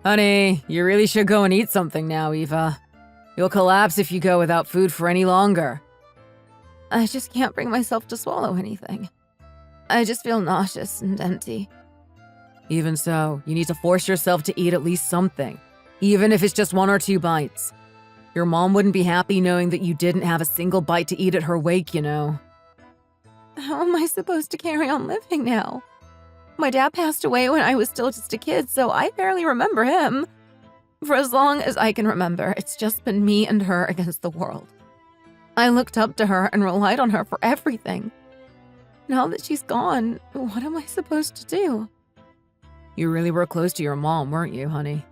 Honey, you really should go and eat something now, Eva. You'll collapse if you go without food for any longer. I just can't bring myself to swallow anything. I just feel nauseous and empty. Even so, you need to force yourself to eat at least something, even if it's just 1 or 2 bites. Your mom wouldn't be happy knowing that you didn't have a single bite to eat at her wake, you know. How am I supposed to carry on living now? My dad passed away when I was still just a kid, so I barely remember him. For as long as I can remember, it's just been me and her against the world. I looked up to her and relied on her for everything. Now that she's gone, what am I supposed to do? You really were close to your mom, weren't you, honey?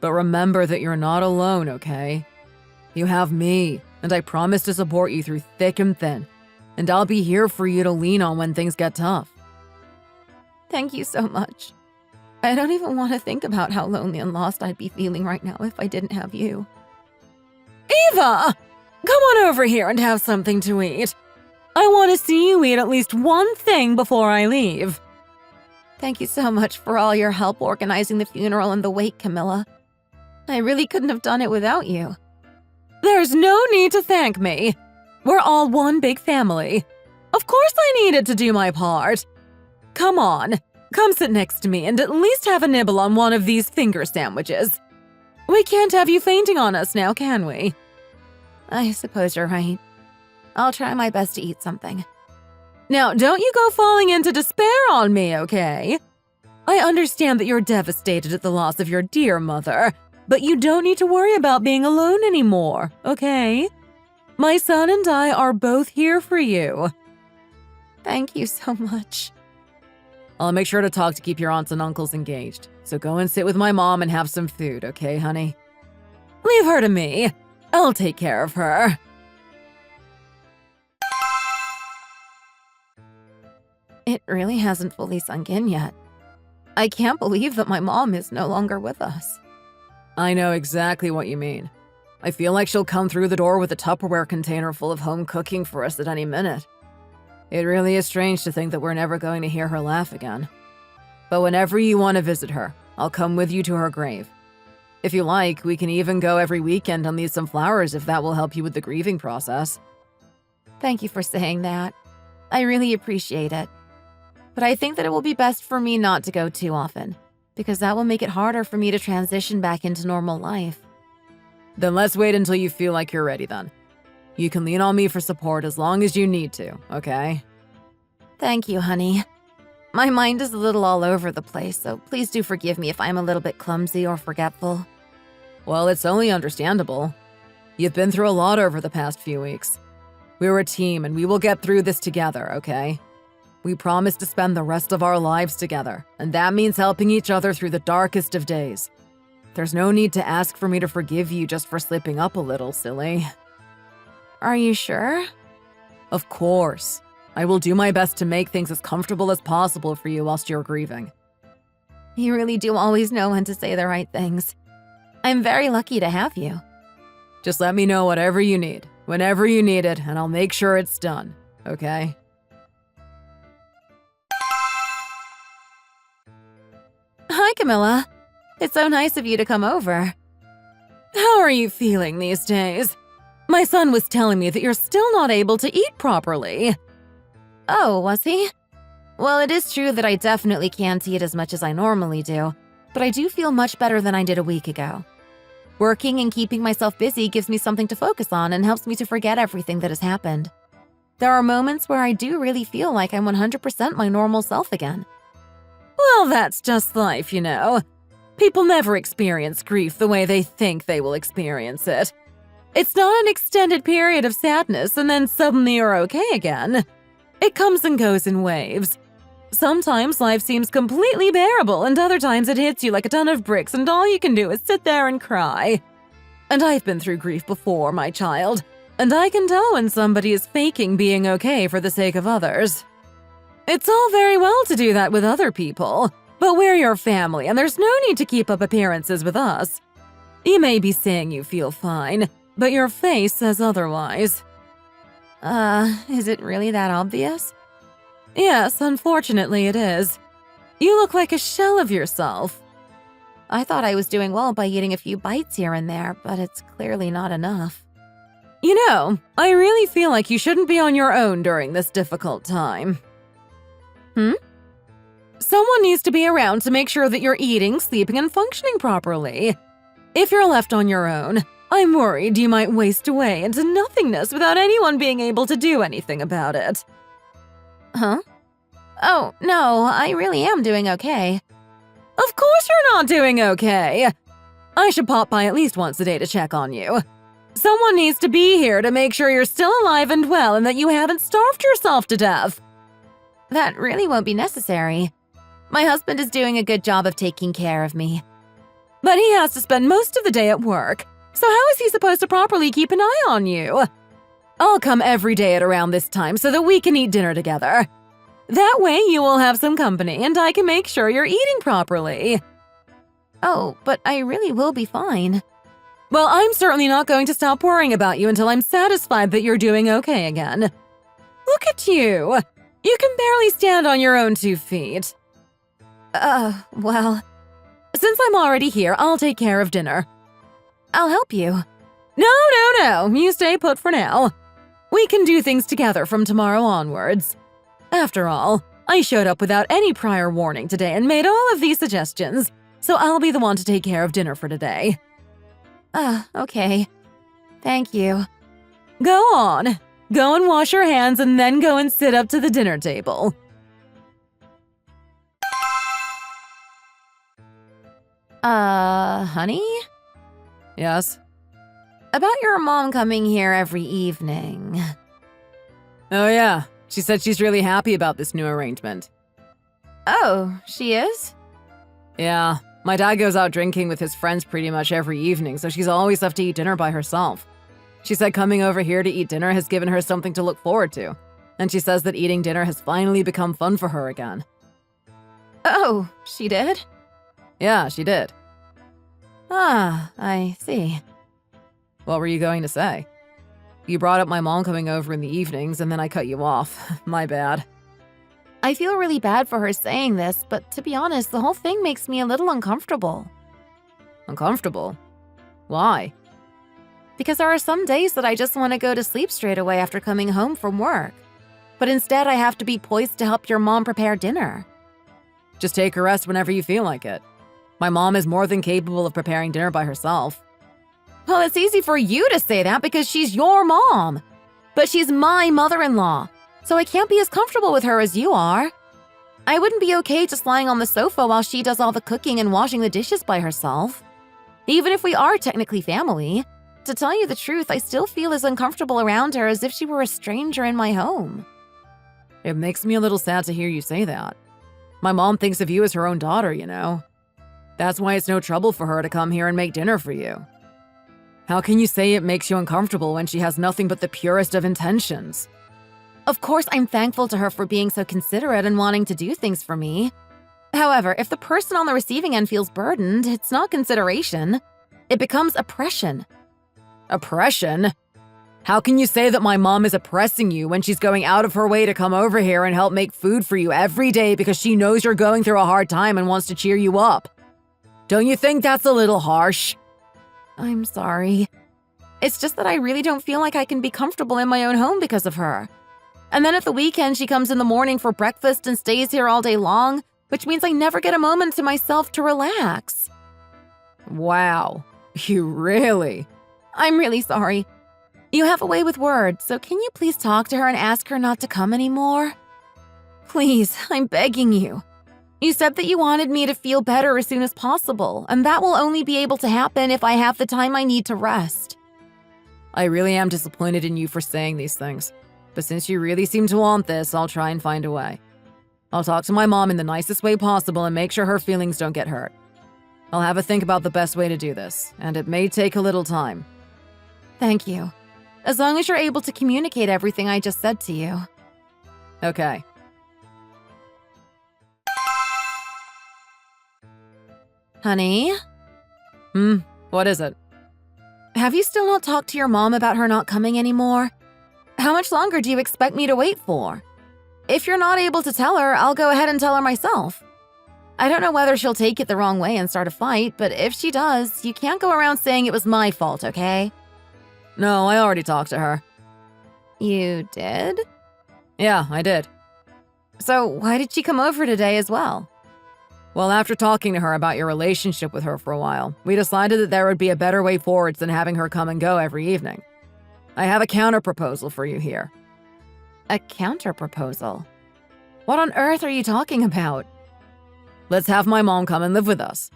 But remember that you're not alone, okay? You have me, and I promise to support you through thick and thin. And I'll be here for you to lean on when things get tough. Thank you so much. I don't even want to think about how lonely and lost I'd be feeling right now if I didn't have you. Eva! Come on over here and have something to eat. I want to see you eat at least one thing before I leave. Thank you so much for all your help organizing the funeral and the wake, Camilla. I really couldn't have done it without you. There's no need to thank me. We're all one big family. Of course I needed to do my part. Come on, come sit next to me and at least have a nibble on one of these finger sandwiches. We can't have you fainting on us now, can we? I suppose you're right. I'll try my best to eat something. Now, don't you go falling into despair on me, okay? I understand that you're devastated at the loss of your dear mother, but you don't need to worry about being alone anymore, okay? My son and I are both here for you. Thank you so much. I'll make sure to talk to keep your aunts and uncles engaged, so go and sit with my mom and have some food, okay, honey? Leave her to me. I'll take care of her. It really hasn't fully sunk in yet. I can't believe that my mom is no longer with us. I know exactly what you mean. I feel like she'll come through the door with a Tupperware container full of home cooking for us at any minute. It really is strange to think that we're never going to hear her laugh again. But whenever you want to visit her, I'll come with you to her grave. If you like, we can even go every weekend and leave some flowers if that will help you with the grieving process. Thank you for saying that. I really appreciate it. But I think that it will be best for me not to go too often, because that will make it harder for me to transition back into normal life. Then let's wait until you feel like you're ready then. You can lean on me for support as long as you need to, okay? Thank you, honey. My mind is a little all over the place, so please do forgive me if I'm a little bit clumsy or forgetful. Well, it's only understandable. You've been through a lot over the past few weeks. We're a team and we will get through this together, okay? We promise to spend the rest of our lives together, and that means helping each other through the darkest of days. There's no need to ask for me to forgive you just for slipping up a little, silly. Are you sure? Of course. I will do my best to make things as comfortable as possible for you whilst you're grieving. You really do always know when to say the right things. I'm very lucky to have you. Just let me know whatever you need, whenever you need it, and I'll make sure it's done, okay? Hi, Camilla. It's so nice of you to come over. How are you feeling these days? My son was telling me that you're still not able to eat properly. Oh, was he? Well, it is true that I definitely can't eat as much as I normally do, but I do feel much better than I did a week ago. Working and keeping myself busy gives me something to focus on and helps me to forget everything that has happened. There are moments where I do really feel like I'm 100% my normal self again. Well, that's just life, you know. People never experience grief the way they think they will experience it. It's not an extended period of sadness and then suddenly you're okay again. It comes and goes in waves. Sometimes life seems completely bearable and other times it hits you like a ton of bricks and all you can do is sit there and cry. And I've been through grief before, my child, and I can tell when somebody is faking being okay for the sake of others. It's all very well to do that with other people, but we're your family and there's no need to keep up appearances with us. You may be saying you feel fine, but your face says otherwise. Is it really that obvious? Yes, unfortunately it is. You look like a shell of yourself. I thought I was doing well by eating a few bites here and there, but it's clearly not enough. You know, I really feel like you shouldn't be on your own during this difficult time. Someone needs to be around to make sure that you're eating, sleeping, and functioning properly. If you're left on your own, I'm worried you might waste away into nothingness without anyone being able to do anything about it. Huh? Oh, no, I really am doing okay. Of course you're not doing okay. I should pop by at least once a day to check on you. Someone needs to be here to make sure you're still alive and well and that you haven't starved yourself to death. That really won't be necessary. My husband is doing a good job of taking care of me. But he has to spend most of the day at work, so how is he supposed to properly keep an eye on you? I'll come every day at around this time so that we can eat dinner together. That way you will have some company and I can make sure you're eating properly. Oh, but I really will be fine. Well, I'm certainly not going to stop worrying about you until I'm satisfied that you're doing okay again. Look at you. You can barely stand on your own 2 feet. Well, Since I'm already here, I'll take care of dinner. I'll help you. No. You stay put for now. We can do things together from tomorrow onwards. After all, I showed up without any prior warning today and made all of these suggestions, so I'll be the one to take care of dinner for today. Okay. Thank you. Go on. Go and wash your hands and then go and sit up to the dinner table. Honey? Yes? About your mom coming here every evening. Oh yeah, she said she's really happy about this new arrangement. Oh, she is? Yeah, my dad goes out drinking with his friends pretty much every evening, so she's always left to eat dinner by herself. She said coming over here to eat dinner has given her something to look forward to, and she says that eating dinner has finally become fun for her again. Oh, she did? Yeah, she did. I see. What were you going to say? You brought up my mom coming over in the evenings, and then I cut you off. My bad. I feel really bad for her saying this, but to be honest, the whole thing makes me a little uncomfortable. Uncomfortable? Why? Because there are some days that I just want to go to sleep straight away after coming home from work. But instead, I have to be poised to help your mom prepare dinner. Just take a rest whenever you feel like it. My mom is more than capable of preparing dinner by herself. Well, it's easy for you to say that because she's your mom. But she's my mother-in-law, so I can't be as comfortable with her as you are. I wouldn't be okay just lying on the sofa while she does all the cooking and washing the dishes by herself. Even if we are technically family, to tell you the truth, I still feel as uncomfortable around her as if she were a stranger in my home. It makes me a little sad to hear you say that. My mom thinks of you as her own daughter, you know. That's why it's no trouble for her to come here and make dinner for you. How can you say it makes you uncomfortable when she has nothing but the purest of intentions? Of course, I'm thankful to her for being so considerate and wanting to do things for me. However, if the person on the receiving end feels burdened, it's not consideration. It becomes oppression. Oppression? How can you say that my mom is oppressing you when she's going out of her way to come over here and help make food for you every day because she knows you're going through a hard time and wants to cheer you up? Don't you think that's a little harsh? I'm sorry. It's just that I really don't feel like I can be comfortable in my own home because of her. And then at the weekend, she comes in the morning for breakfast and stays here all day long, which means I never get a moment to myself to relax. Wow. You really? I'm really sorry. You have a way with words, so can you please talk to her and ask her not to come anymore? Please, I'm begging you. You said that you wanted me to feel better as soon as possible, and that will only be able to happen if I have the time I need to rest. I really am disappointed in you for saying these things, but since you really seem to want this, I'll try and find a way. I'll talk to my mom in the nicest way possible and make sure her feelings don't get hurt. I'll have a think about the best way to do this, and it may take a little time. Thank you. As long as you're able to communicate everything I just said to you. Okay. Honey? What is it? Have you still not talked to your mom about her not coming anymore? How much longer do you expect me to wait for? If you're not able to tell her, I'll go ahead and tell her myself. I don't know whether she'll take it the wrong way and start a fight, but if she does, you can't go around saying it was my fault, okay? No, I already talked to her. You did? Yeah, I did. So why did she come over today as well? Well, after talking to her about your relationship with her for a while, we decided that there would be a better way forwards than having her come and go every evening. I have a counter-proposal for you here. A counter-proposal? What on earth are you talking about? Let's have my mom come and live with us.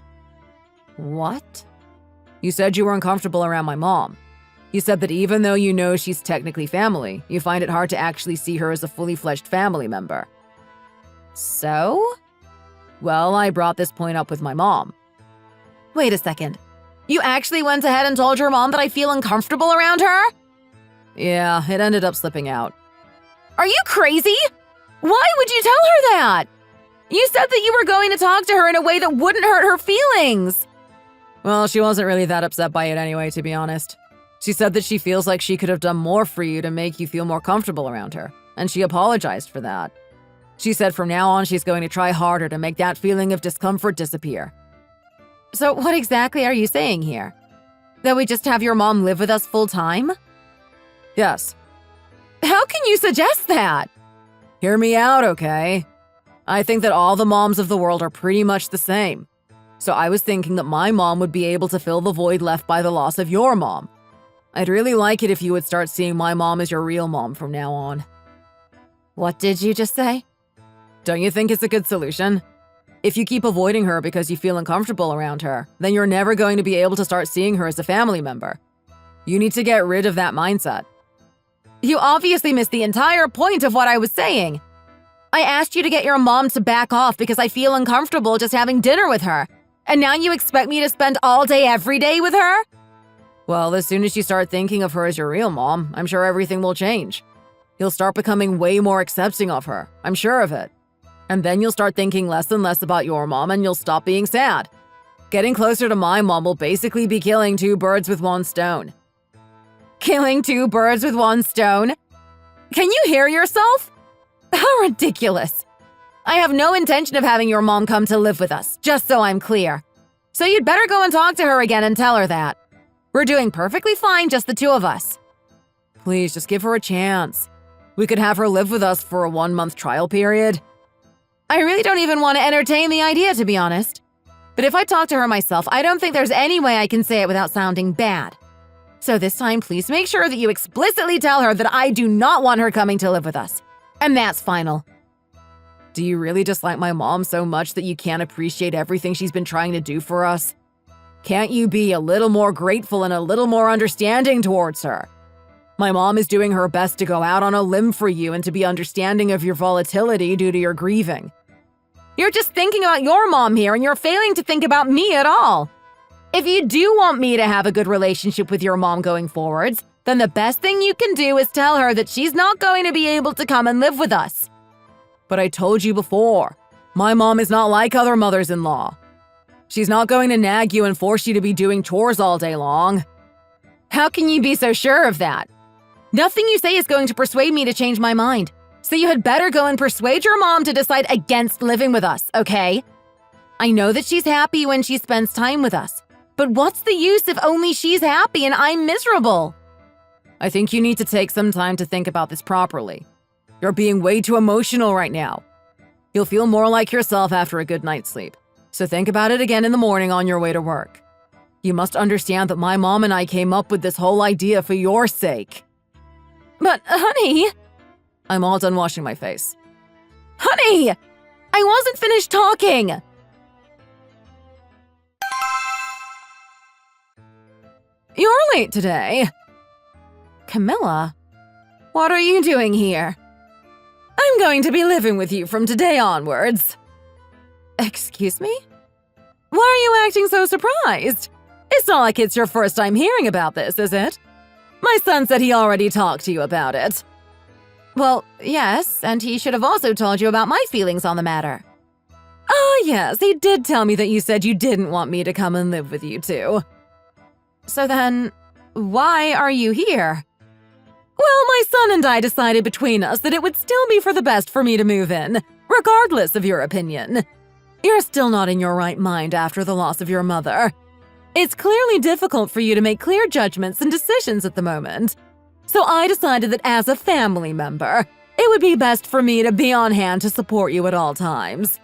What? You said you were uncomfortable around my mom. You said that even though you know she's technically family, you find it hard to actually see her as a fully fledged family member. So? Well, I brought this point up with my mom. Wait a second. You actually went ahead and told your mom that I feel uncomfortable around her? Yeah, it ended up slipping out. Are you crazy? Why would you tell her that? You said that you were going to talk to her in a way that wouldn't hurt her feelings. Well, she wasn't really that upset by it anyway, to be honest. She said that she feels like she could have done more for you to make you feel more comfortable around her, and she apologized for that. She said from now on she's going to try harder to make that feeling of discomfort disappear. So what exactly are you saying here? That we just have your mom live with us full time? Yes. How can you suggest that? Hear me out, okay? I think that all the moms of the world are pretty much the same. So I was thinking that my mom would be able to fill the void left by the loss of your mom. I'd really like it if you would start seeing my mom as your real mom from now on. What did you just say? Don't you think it's a good solution? If you keep avoiding her because you feel uncomfortable around her, then you're never going to be able to start seeing her as a family member. You need to get rid of that mindset. You obviously missed the entire point of what I was saying. I asked you to get your mom to back off because I feel uncomfortable just having dinner with her. And now you expect me to spend all day every day with her? Well, as soon as you start thinking of her as your real mom, I'm sure everything will change. You'll start becoming way more accepting of her. I'm sure of it. And then you'll start thinking less and less about your mom and you'll stop being sad. Getting closer to my mom will basically be killing two birds with one stone. Killing two birds with one stone? Can you hear yourself? How ridiculous. I have no intention of having your mom come to live with us, just so I'm clear. So you'd better go and talk to her again and tell her that. We're doing perfectly fine, just the two of us. Please, just give her a chance. We could have her live with us for a 1-month trial period. I really don't even want to entertain the idea, to be honest. But if I talk to her myself, I don't think there's any way I can say it without sounding bad. So this time, please make sure that you explicitly tell her that I do not want her coming to live with us. And that's final. Do you really dislike my mom so much that you can't appreciate everything she's been trying to do for us? Can't you be a little more grateful and a little more understanding towards her? My mom is doing her best to go out on a limb for you and to be understanding of your volatility due to your grieving. You're just thinking about your mom here and you're failing to think about me at all. If you do want me to have a good relationship with your mom going forwards, then the best thing you can do is tell her that she's not going to be able to come and live with us. But I told you before, my mom is not like other mothers-in-law. She's not going to nag you and force you to be doing chores all day long. How can you be so sure of that? Nothing you say is going to persuade me to change my mind. So you had better go and persuade your mom to decide against living with us, okay? I know that she's happy when she spends time with us. But what's the use if only she's happy and I'm miserable? I think you need to take some time to think about this properly. You're being way too emotional right now. You'll feel more like yourself after a good night's sleep. So think about it again in the morning on your way to work. You must understand that my mom and I came up with this whole idea for your sake. But, honey… I'm all done washing my face. Honey! I wasn't finished talking! You're late today. Camilla, what are you doing here? I'm going to be living with you from today onwards. Excuse me? Why are you acting so surprised? It's not like it's your first time hearing about this, is it? My son said he already talked to you about it. Well, yes, and he should have also told you about my feelings on the matter. Oh, yes, he did tell me that you said you didn't want me to come and live with you too. So then, why are you here? Well, my son and I decided between us that it would still be for the best for me to move in, regardless of your opinion. You're still not in your right mind after the loss of your mother. It's clearly difficult for you to make clear judgments and decisions at the moment. So I decided that as a family member, it would be best for me to be on hand to support you at all times.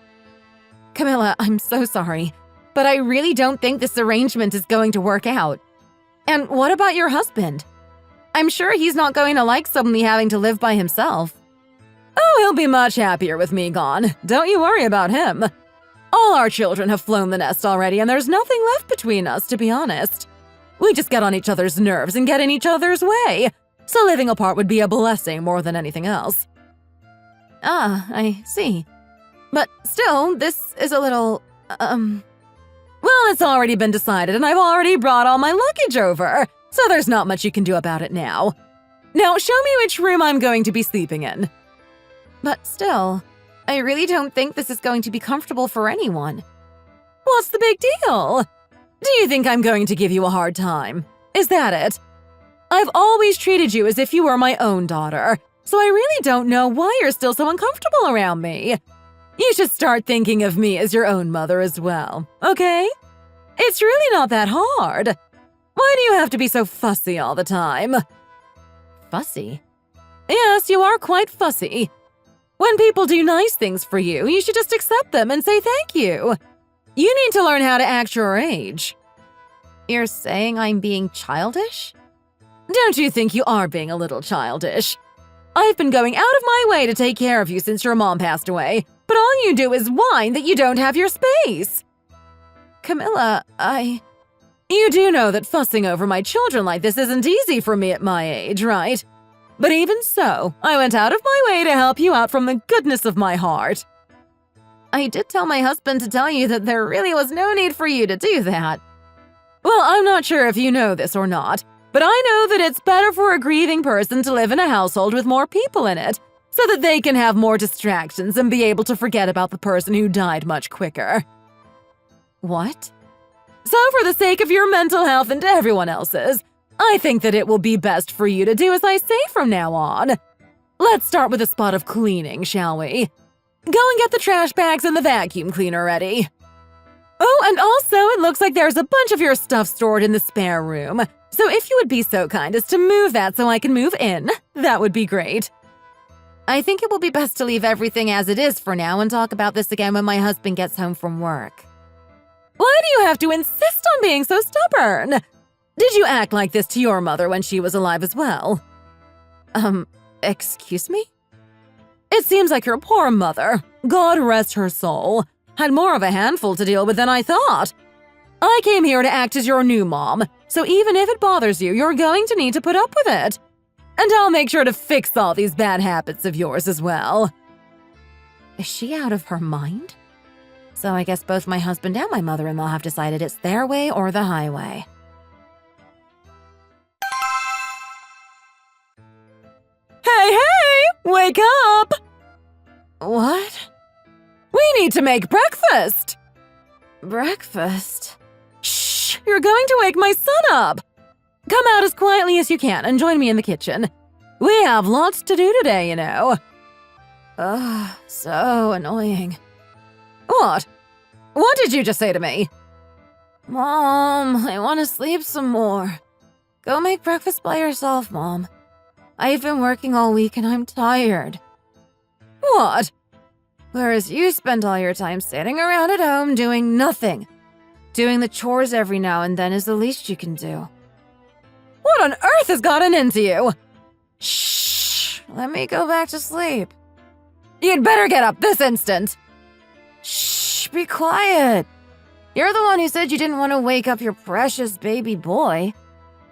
Camilla, I'm so sorry, but I really don't think this arrangement is going to work out. And what about your husband? I'm sure he's not going to like suddenly having to live by himself. Oh, he'll be much happier with me gone. Don't you worry about him. All our children have flown the nest already, and there's nothing left between us, to be honest. We just get on each other's nerves and get in each other's way, so living apart would be a blessing more than anything else. Ah, I see. But still, this is a little, Well, it's already been decided, and I've already brought all my luggage over, so there's not much you can do about it now. Now, show me which room I'm going to be sleeping in. But still, I really don't think this is going to be comfortable for anyone. What's the big deal? Do you think I'm going to give you a hard time? Is that it? I've always treated you as if you were my own daughter, so I really don't know why you're still so uncomfortable around me. You should start thinking of me as your own mother as well, okay? It's really not that hard. Why do you have to be so fussy all the time? Fussy? Yes, you are quite fussy. When people do nice things for you, you should just accept them and say thank you. You need to learn how to act your age. You're saying I'm being childish? Don't you think you are being a little childish? I've been going out of my way to take care of you since your mom passed away, but all you do is whine that you don't have your space. Camilla, You do know that fussing over my children like this isn't easy for me at my age, right? But even so, I went out of my way to help you out from the goodness of my heart. I did tell my husband to tell you that there really was no need for you to do that. Well, I'm not sure if you know this or not, but I know that it's better for a grieving person to live in a household with more people in it, so that they can have more distractions and be able to forget about the person who died much quicker. What? So for the sake of your mental health and everyone else's, I think that it will be best for you to do as I say from now on. Let's start with a spot of cleaning, shall we? Go and get the trash bags and the vacuum cleaner ready. Oh, and also it looks like there's a bunch of your stuff stored in the spare room. So if you would be so kind as to move that so I can move in, that would be great. I think it will be best to leave everything as it is for now and talk about this again when my husband gets home from work. Why do you have to insist on being so stubborn? Did you act like this to your mother when she was alive as well? Excuse me? It seems like your poor mother, God rest her soul, had more of a handful to deal with than I thought. I came here to act as your new mom, so even if it bothers you, you're going to need to put up with it. And I'll make sure to fix all these bad habits of yours as well. Is she out of her mind? So I guess both my husband and my mother-in-law have decided it's their way or the highway. Hey, wake up! What? We need to make breakfast! Breakfast? Shh! You're going to wake my son up! Come out as quietly as you can and join me in the kitchen. We have lots to do today, you know. Ugh, so annoying. What? What did you just say to me? Mom, I want to sleep some more. Go make breakfast by yourself, Mom. I've been working all week and I'm tired. What? Whereas you spend all your time sitting around at home doing nothing. Doing the chores every now and then is the least you can do. What on earth has gotten into you? Shh, let me go back to sleep. You'd better get up this instant. Shh, be quiet. You're the one who said you didn't want to wake up your precious baby boy.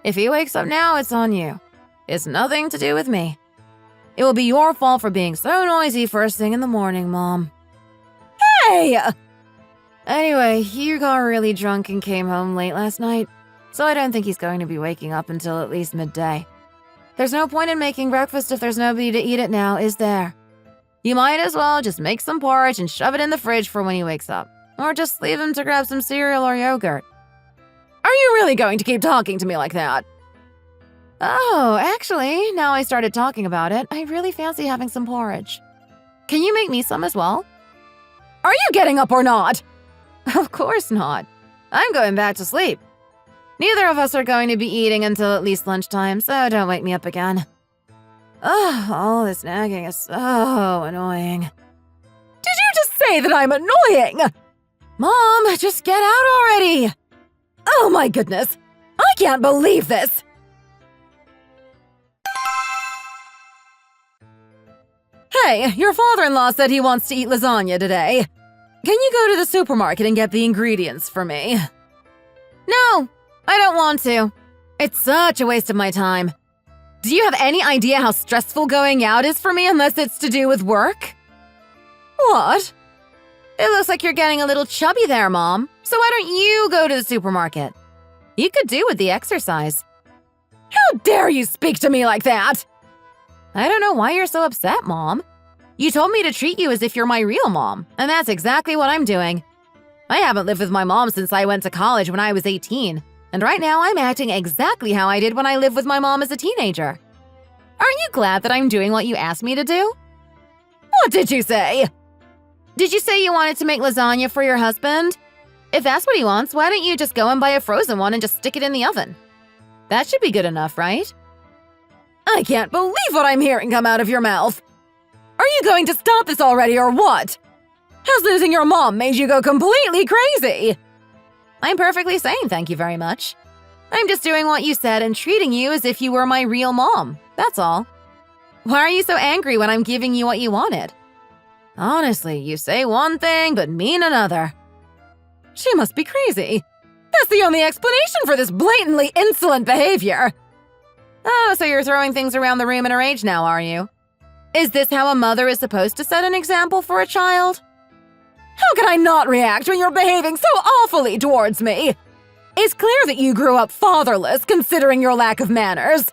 If he wakes up now, it's on you. It's nothing to do with me. It will be your fault for being so noisy first thing in the morning, Mom. Hey! Anyway, he got really drunk and came home late last night, so I don't think he's going to be waking up until at least midday. There's no point in making breakfast if there's nobody to eat it now, is there? You might as well just make some porridge and shove it in the fridge for when he wakes up. Or just leave him to grab some cereal or yogurt. Are you really going to keep talking to me like that? Oh, actually, now I started talking about it, I really fancy having some porridge. Can you make me some as well? Are you getting up or not? Of course not. I'm going back to sleep. Neither of us are going to be eating until at least lunchtime, so don't wake me up again. Ugh, all this nagging is so annoying. Did you just say that I'm annoying? Mom, just get out already! Oh my goodness! I can't believe this! Hey, your father-in-law said he wants to eat lasagna today. Can you go to the supermarket and get the ingredients for me? No, I don't want to. It's such a waste of my time. Do you have any idea how stressful going out is for me unless it's to do with work? What? It looks like you're getting a little chubby there, Mom. So why don't you go to the supermarket? You could do with the exercise. How dare you speak to me like that? I don't know why you're so upset, Mom. You told me to treat you as if you're my real mom, and that's exactly what I'm doing. I haven't lived with my mom since I went to college when I was 18, and right now I'm acting exactly how I did when I lived with my mom as a teenager. Aren't you glad that I'm doing what you asked me to do? What did you say? Did you say you wanted to make lasagna for your husband? If that's what he wants, why don't you just go and buy a frozen one and just stick it in the oven? That should be good enough, right? I can't believe what I'm hearing come out of your mouth. Are you going to stop this already or what? Has losing your mom made you go completely crazy? I'm perfectly sane, thank you very much. I'm just doing what you said and treating you as if you were my real mom, that's all. Why are you so angry when I'm giving you what you wanted? Honestly, you say one thing but mean another. She must be crazy. That's the only explanation for this blatantly insolent behavior. Oh, so you're throwing things around the room in a rage now, are you? Is this how a mother is supposed to set an example for a child? How can I not react when you're behaving so awfully towards me? It's clear that you grew up fatherless, considering your lack of manners.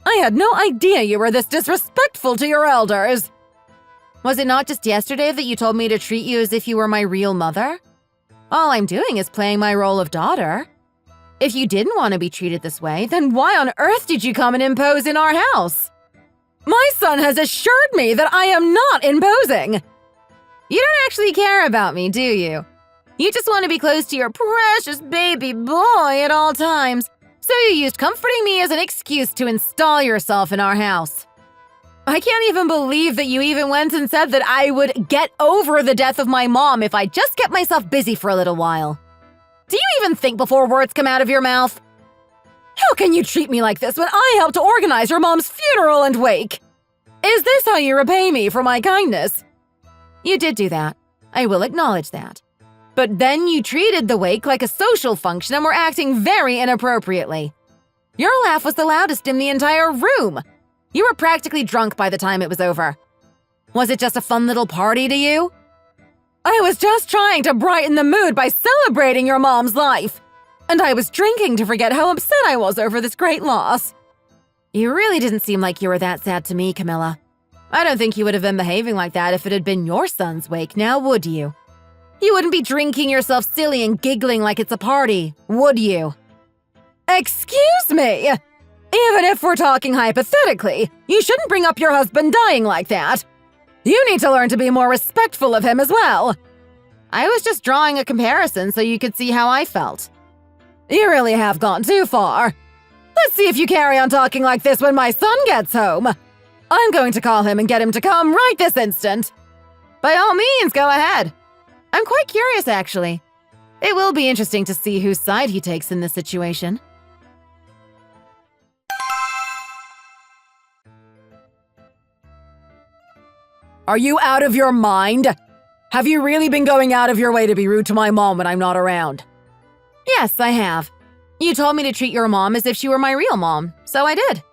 I had no idea you were this disrespectful to your elders. Was it not just yesterday that you told me to treat you as if you were my real mother? All I'm doing is playing my role of daughter. If you didn't want to be treated this way, then why on earth did you come and impose in our house? My son has assured me that I am not imposing. You don't actually care about me, do you? You just want to be close to your precious baby boy at all times, so you used comforting me as an excuse to install yourself in our house. I can't even believe that you even went and said that I would get over the death of my mom if I just kept myself busy for a little while. Do you even think before words come out of your mouth? How can you treat me like this when I helped to organize your mom's funeral and wake? Is this how you repay me for my kindness? You did do that. I will acknowledge that. But then you treated the wake like a social function and were acting very inappropriately. Your laugh was the loudest in the entire room. You were practically drunk by the time it was over. Was it just a fun little party to you? I was just trying to brighten the mood by celebrating your mom's life. And I was drinking to forget how upset I was over this great loss. You really didn't seem like you were that sad to me, Camilla. I don't think you would have been behaving like that if it had been your son's wake, now would you? You wouldn't be drinking yourself silly and giggling like it's a party, would you? Excuse me! Even if we're talking hypothetically, you shouldn't bring up your husband dying like that. You need to learn to be more respectful of him as well. I was just drawing a comparison so you could see how I felt. You really have gone too far. Let's see if you carry on talking like this when my son gets home. I'm going to call him and get him to come right this instant. By all means, go ahead. I'm quite curious, actually. It will be interesting to see whose side he takes in this situation. Are you out of your mind? Have you really been going out of your way to be rude to my mom when I'm not around? Yes, I have. You told me to treat your mom as if she were my real mom, so I did.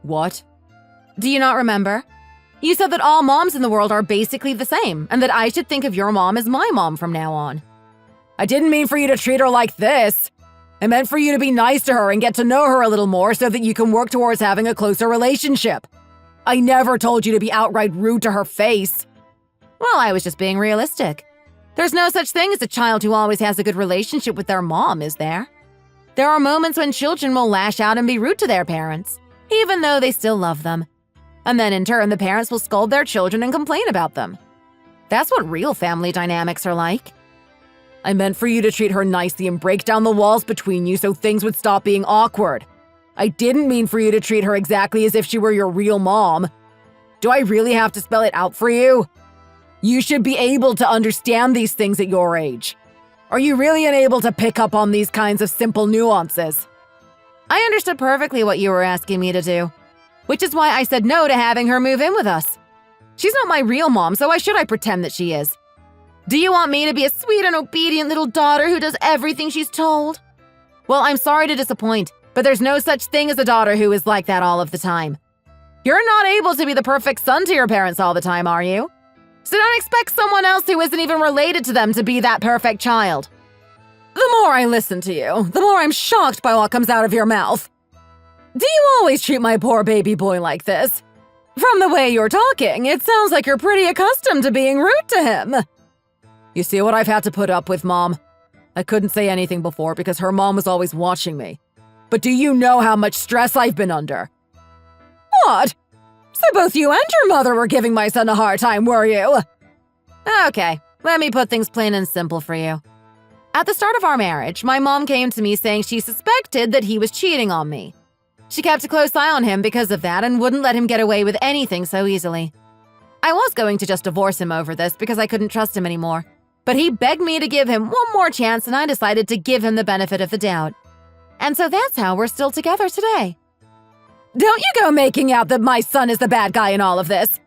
What? Do you not remember? You said that all moms in the world are basically the same, and that I should think of your mom as my mom from now on. I didn't mean for you to treat her like this. I meant for you to be nice to her and get to know her a little more so that you can work towards having a closer relationship. I never told you to be outright rude to her face. Well, I was just being realistic. There's no such thing as a child who always has a good relationship with their mom, is there? There are moments when children will lash out and be rude to their parents, even though they still love them. And then in turn, the parents will scold their children and complain about them. That's what real family dynamics are like. I meant for you to treat her nicely and break down the walls between you so things would stop being awkward. I didn't mean for you to treat her exactly as if she were your real mom. Do I really have to spell it out for you? You should be able to understand these things at your age. Are you really unable to pick up on these kinds of simple nuances? I understood perfectly what you were asking me to do, which is why I said no to having her move in with us. She's not my real mom, so why should I pretend that she is? Do you want me to be a sweet and obedient little daughter who does everything she's told? Well, I'm sorry to disappoint, but there's no such thing as a daughter who is like that all of the time. You're not able to be the perfect son to your parents all the time, are you? So don't expect someone else who isn't even related to them to be that perfect child. The more I listen to you, the more I'm shocked by what comes out of your mouth. Do you always treat my poor baby boy like this? From the way you're talking, it sounds like you're pretty accustomed to being rude to him. You see what I've had to put up with, Mom? I couldn't say anything before because her mom was always watching me. But do you know how much stress I've been under? What? So both you and your mother were giving my son a hard time, were you? Okay, let me put things plain and simple for you. At the start of our marriage, my mom came to me saying she suspected that he was cheating on me. She kept a close eye on him because of that and wouldn't let him get away with anything so easily. I was going to just divorce him over this because I couldn't trust him anymore. But he begged me to give him one more chance and I decided to give him the benefit of the doubt. And so that's how we're still together today. Don't you go making out that my son is the bad guy in all of this.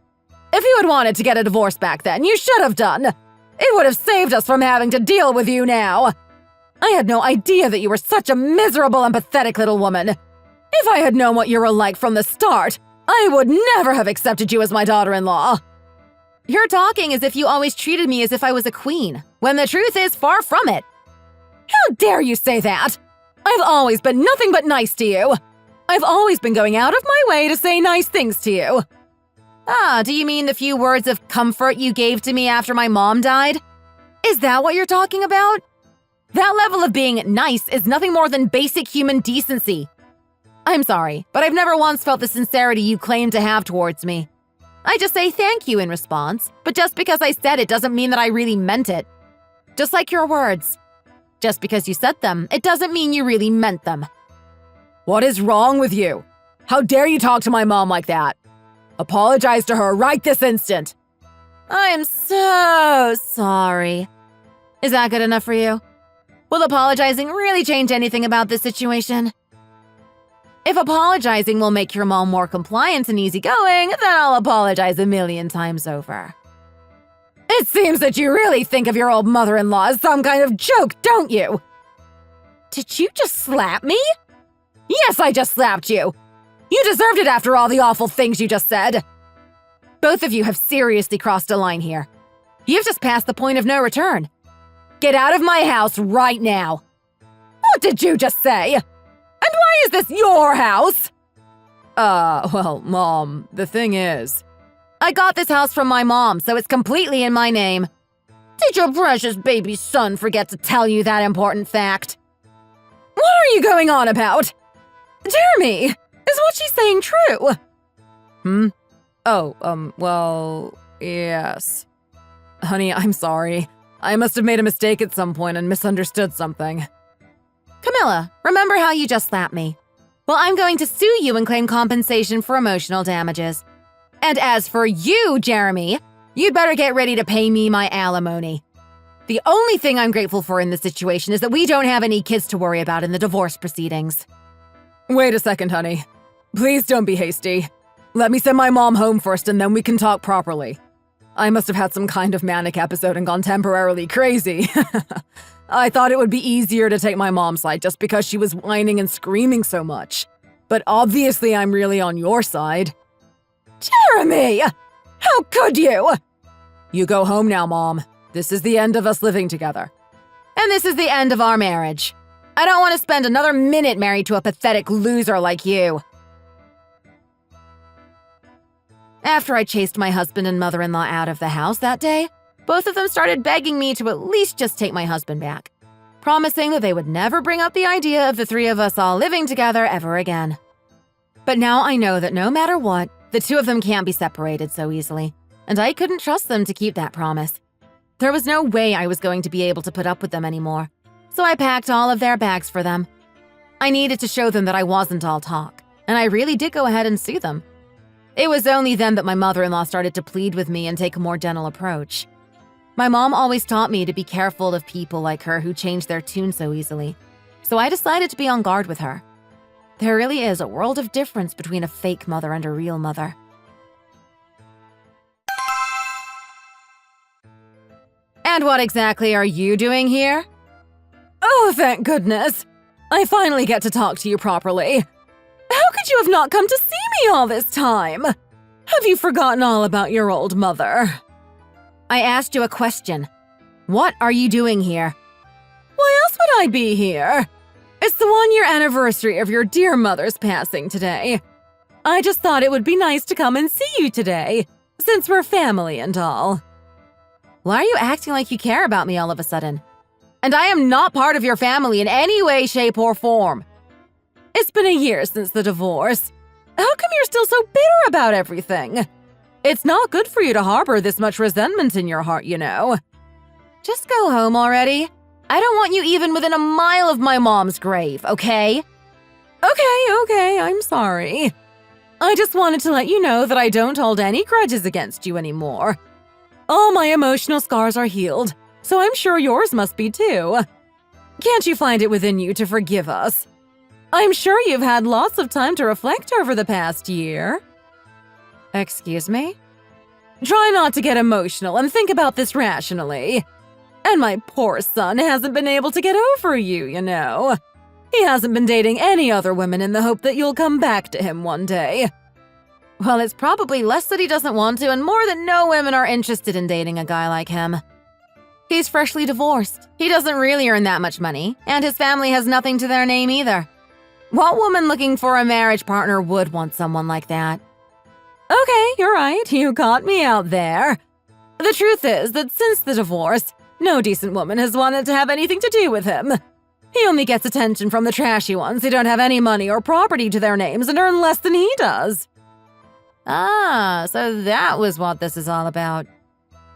If you had wanted to get a divorce back then, you should have done. It would have saved us from having to deal with you now. I had no idea that you were such a miserable and pathetic little woman. If I had known what you were like from the start, I would never have accepted you as my daughter-in-law. You're talking as if you always treated me as if I was a queen, when the truth is far from it. How dare you say that? I've always been nothing but nice to you. I've always been going out of my way to say nice things to you. Ah, do you mean the few words of comfort you gave to me after my mom died? Is that what you're talking about? That level of being nice is nothing more than basic human decency. I'm sorry, but I've never once felt the sincerity you claim to have towards me. I just say thank you in response, but just because I said it doesn't mean that I really meant it. Just like your words. Just because you said them, it doesn't mean you really meant them. What is wrong with you? How dare you talk to my mom like that? Apologize to her right this instant. I'm so sorry. Is that good enough for you? Will apologizing really change anything about this situation? If apologizing will make your mom more compliant and easygoing, then I'll apologize a million times over. It seems that you really think of your old mother-in-law as some kind of joke, don't you? Did you just slap me? Yes, I just slapped you. You deserved it after all the awful things you just said. Both of you have seriously crossed a line here. You've just passed the point of no return. Get out of my house right now. What did you just say? And why is this your house? Well, Mom, the thing is, I got this house from my mom, so it's completely in my name. Did your precious baby son forget to tell you that important fact? What are you going on about? Jeremy, is what she's saying true? Well, yes. Honey, I'm sorry. I must have made a mistake at some point and misunderstood something. Camilla, remember how you just slapped me? Well, I'm going to sue you and claim compensation for emotional damages. And as for you, Jeremy, you'd better get ready to pay me my alimony. The only thing I'm grateful for in this situation is that we don't have any kids to worry about in the divorce proceedings. Wait a second, honey. Please don't be hasty. Let me send my mom home first and then we can talk properly. I must have had some kind of manic episode and gone temporarily crazy. I thought it would be easier to take my mom's side just because she was whining and screaming so much. But obviously I'm really on your side. Jeremy! How could you? You go home now, Mom. This is the end of us living together. And this is the end of our marriage. I don't want to spend another minute married to a pathetic loser like you. After I chased my husband and mother-in-law out of the house that day, both of them started begging me to at least just take my husband back, promising that they would never bring up the idea of the three of us all living together ever again. But now I know that no matter what, the two of them can't be separated so easily. and I couldn't trust them to keep that promise. There was no way I was going to be able to put up with them anymore, so I packed all of their bags for them. I needed to show them that I wasn't all talk, and I really did go ahead and sue them. It was only then that my mother-in-law started to plead with me and take a more gentle approach. My mom always taught me to be careful of people like her who change their tune so easily, so I decided to be on guard with her. There really is a world of difference between a fake mother and a real mother. And what exactly are you doing here? Oh, thank goodness! I finally get to talk to you properly. How could you have not come to see me all this time? Have you forgotten all about your old mother? I asked you a question. What are you doing here? Why else would I be here? It's the 1-year anniversary of your dear mother's passing today. I just thought it would be nice to come and see you today, since we're family and all. Why are you acting like you care about me all of a sudden? And I am not part of your family in any way, shape, or form. It's been a year since the divorce. How come you're still so bitter about everything? It's not good for you to harbor this much resentment in your heart, you know. Just go home already. I don't want you even within a mile of my mom's grave, okay? Okay, I'm sorry. I just wanted to let you know that I don't hold any grudges against you anymore. All my emotional scars are healed, so I'm sure yours must be too. Can't you find it within you to forgive us? I'm sure you've had lots of time to reflect over the past year. Excuse me? Try not to get emotional and think about this rationally. And my poor son hasn't been able to get over you, you know. He hasn't been dating any other women in the hope that you'll come back to him one day. Well, it's probably less that he doesn't want to and more that no women are interested in dating a guy like him. He's freshly divorced. He doesn't really earn that much money, and his family has nothing to their name either. What woman looking for a marriage partner would want someone like that? Okay, you're right. You caught me out there. The truth is that since the divorce, no decent woman has wanted to have anything to do with him. He only gets attention from the trashy ones who don't have any money or property to their names and earn less than he does. Ah, so that was what this is all about.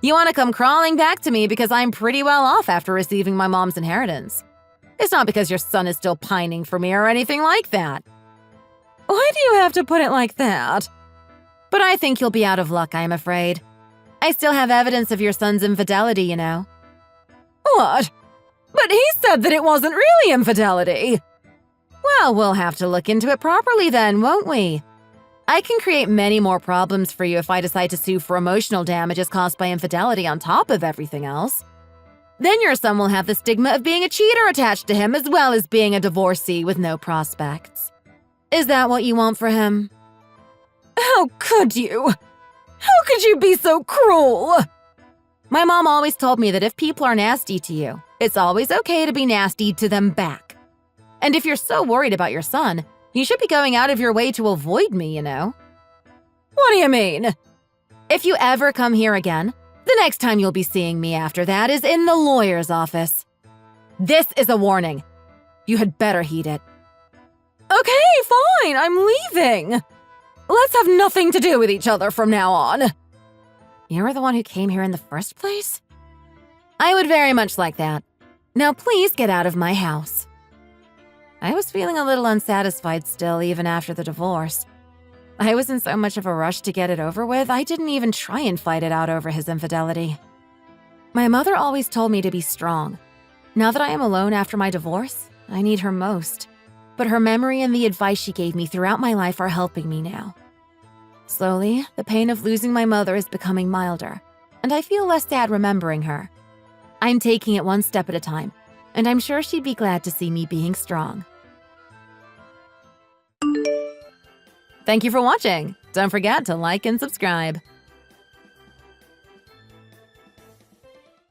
You want to come crawling back to me because I'm pretty well off after receiving my mom's inheritance. It's not because your son is still pining for me or anything like that. Why do you have to put it like that? But I think you'll be out of luck, I'm afraid. I still have evidence of your son's infidelity, you know. What? But he said that it wasn't really infidelity. Well, we'll have to look into it properly then, won't we? I can create many more problems for you if I decide to sue for emotional damages caused by infidelity on top of everything else. Then your son will have the stigma of being a cheater attached to him as well as being a divorcee with no prospects. Is that what you want for him? How could you? How could you be so cruel? My mom always told me that if people are nasty to you, it's always okay to be nasty to them back. And if you're so worried about your son, you should be going out of your way to avoid me, you know. What do you mean? If you ever come here again, the next time you'll be seeing me after that is in the lawyer's office. This is a warning. You had better heed it. Okay, fine, I'm leaving. Let's have nothing to do with each other from now on. You were the one who came here in the first place? I would very much like that. Now please get out of my house. I was feeling a little unsatisfied still, even after the divorce. I was in so much of a rush to get it over with, I didn't even try and fight it out over his infidelity. My mother always told me to be strong. Now that I am alone after my divorce, I need her most. But her memory and the advice she gave me throughout my life are helping me now. Slowly, the pain of losing my mother is becoming milder, and I feel less sad remembering her. I'm taking it one step at a time, and I'm sure she'd be glad to see me being strong. Thank you for watching. Don't forget to like and subscribe.